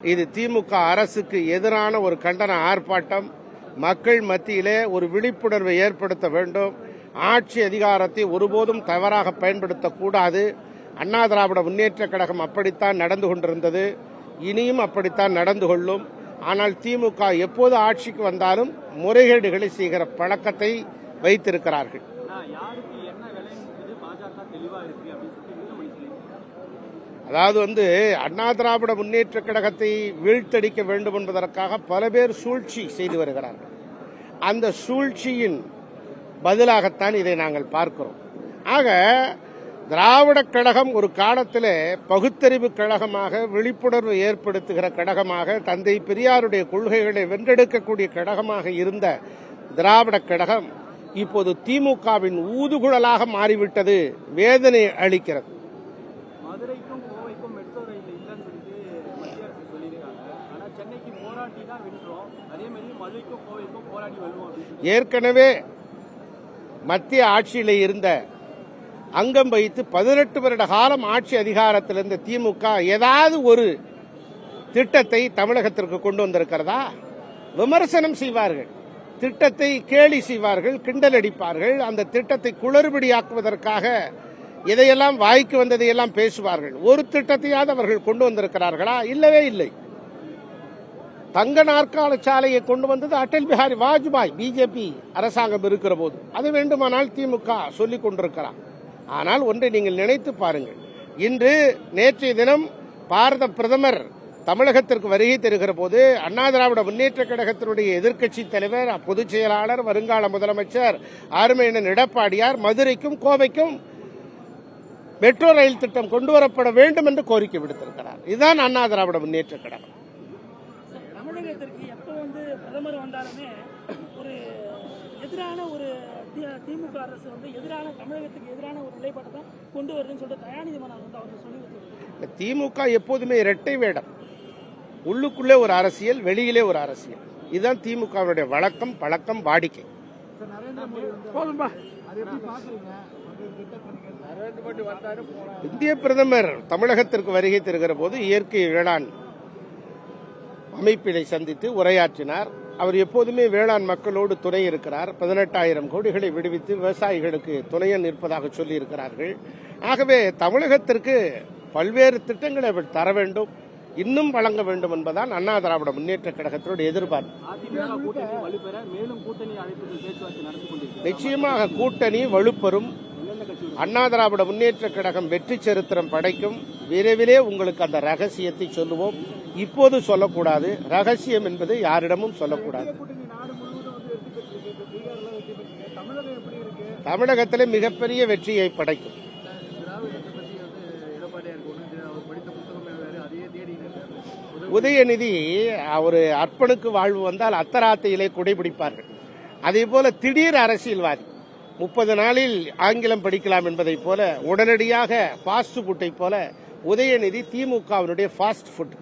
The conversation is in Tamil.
இது திமுக அரசுக்கு எதிரான ஒரு கண்டன ஆர்ப்பாட்டம். மக்கள் மத்தியிலே ஒரு விழிப்புணர்வை ஏற்படுத்த வேண்டும். ஆட்சி அதிகாரத்தை ஒருபோதும் தவறாக பயன்படுத்தக்கூடாது. அண்ணா திராவிட முன்னேற்ற கழகம் அப்படித்தான் நடந்து கொண்டிருந்தது, இனியும் அப்படித்தான் நடந்து கொள்ளும். ஆனால் திமுக எப்போது ஆட்சிக்கு வந்தாலும் முறைகேடுகளை செய்கிற பழக்கத்தை வைத்திருக்கிறார்கள். அதாவது அண்ணா திராவிட முன்னேற்ற கழகத்தை வீழ்த்தடிக்க வேண்டும் என்பதற்காக பல பேர் சூழ்ச்சி செய்து வருகிறார்கள். அந்த சூழ்ச்சியின் பதிலாகத்தான் இதை நாங்கள் பார்க்கிறோம். ஆக திராவிட கழகம் ஒரு காலத்தில் பகுத்தறிவு கழகமாக, விழிப்புணர்வு ஏற்படுத்துகிற கழகமாக, தந்தை பெரியாருடைய கொள்கைகளை வென்றெடுக்கக்கூடிய கழகமாக இருந்த திராவிட கழகம் இப்போது திமுகவின் ஊதுகுழலாக மாறிவிட்டது. வேதனை அளிக்கிறது. மதுரைக்கும் கோவைக்கும் மெட்ரோ ரயில் இல்லைன்னு சொல்லிட்டு மத்திய அரசு சொல்லியிருக்காங்க. ஆனால் சென்னைக்கு போராட்டி தான் வென்றோம், அதே மாதிரி மதுரைக்கும் கோவைக்கும் போராடி வருவோம். ஏற்கனவே மத்திய ஆட்சியில் இருந்த அங்கம் வைத்து 18 வருட காலம் ஆட்சி அதிகாரத்தில் இருந்த திமுக ஏதாவது ஒரு திட்டத்தை தமிழகத்திற்கு கொண்டு வந்திருக்கிறதா? விமர்சனம் செய்வார்கள், திட்டத்தை கேலி செய்வார்கள், கிண்டல் அடிப்பார்கள். அந்த திட்டத்தை குளறுபடியாக்குவதற்காக இதையெல்லாம் வாய்க்கு வந்ததையெல்லாம் பேசுவார்கள். ஒரு திட்டத்தையாவது அவர்கள் கொண்டு வந்திருக்கிறார்களா? இல்லவே இல்லை. தங்க நாற்கால சாலையை கொண்டு வந்தது அடல் பிஹாரி வாஜ்பாய் பிஜேபி அரசாங்கம் இருக்கிற போது. அது வேண்டுமானால் திமுக சொல்லிக் கொண்டிருக்கிறார். ஆனால் ஒன்றை நீங்கள் நினைத்து பாருங்கள். நேற்றைய தினம் பாரத பிரதமர் தமிழகத்திற்கு வருகை தருகிற போது அண்ணா திராவிட முன்னேற்ற கழகத்தினுடைய எதிர்க்கட்சி தலைவர், பொதுச் செயலாளர், வருங்கால முதலமைச்சர் அருமையண்ணன் எடப்பாடியார் மதுரைக்கும் கோவைக்கும் மெட்ரோ ரயில் திட்டம் கொண்டு வரப்பட வேண்டும் என்று கோரிக்கை விடுத்திருக்கிறார். இதுதான் அண்ணா திராவிட முன்னேற்ற கழகம். தமிழகத்திற்கு எப்போ பிரதமர் வந்தாலுமே ஒரு எதிரான ஒரு திமுக அரசு எதிரான தமிழகத்துக்கு எதிரான ஒரு நிலைப்பாட்டை தான் கொண்டு வருதுன்னு சொல்லிட்டு தயாநிதி மாறன் அவர் சொல்லி. திமுக எப்போதுமே இரட்டை வேடம். உள்ளுக்குள்ளே ஒரு அரசியல், வெளியிலே ஒரு அரசியல். இதுதான் திமுகவுடைய வழக்கம், பழக்கம், வாடிக்கை. இந்திய பிரதமர் தமிழகத்திற்கு வருகை தருகிற போது இயற்கை வேளாண் அமைப்பினை சந்தித்து உரையாற்றினார். அவர் எப்போதுமே வேளாண் மக்களோடு துணை இருக்கிறார். 18,000 கோடிகளை விடுவித்து விவசாயிகளுக்கு துணையன் இருப்பதாக சொல்லி இருக்கிறார்கள். ஆகவே தமிழகத்திற்கு பல்வேறு திட்டங்களை அவர் தர வேண்டும், இன்னும் வழங்க வேண்டும் என்பதுதான் அண்ணா திராவிட முன்னேற்ற கழகத்தினுடைய எதிர்பார்ப்பு. நிச்சயமாக கூட்டணி வலுப்பெறும். அண்ணா திராவிட முன்னேற்ற கழகம் வெற்றி சரித்திரம் படைக்கும். விரைவிலே உங்களுக்கு அந்த ரகசியத்தை சொல்லுவோம். இப்போது சொல்லக்கூடாது. ரகசியம் என்பது யாரிடமும் சொல்லக்கூடாது. தமிழகத்தில் மிகப்பெரிய வெற்றியை படைக்கும். உதயநிதி ஒரு அர்ப்பனுக்கு வாழ்வு வந்தால் அத்தராத்தையிலே குடைபிடிப்பார்கள். அதே போல திடீர் அரசியல்வாதி 30 நாளில் ஆங்கிலம் படிக்கலாம் என்பதை போல, உடனடியாக ஃபாஸ்ட் ஃபுட்டை போல உதயநிதி திமுகவினுடைய ஃபாஸ்ட் ஃபுட்.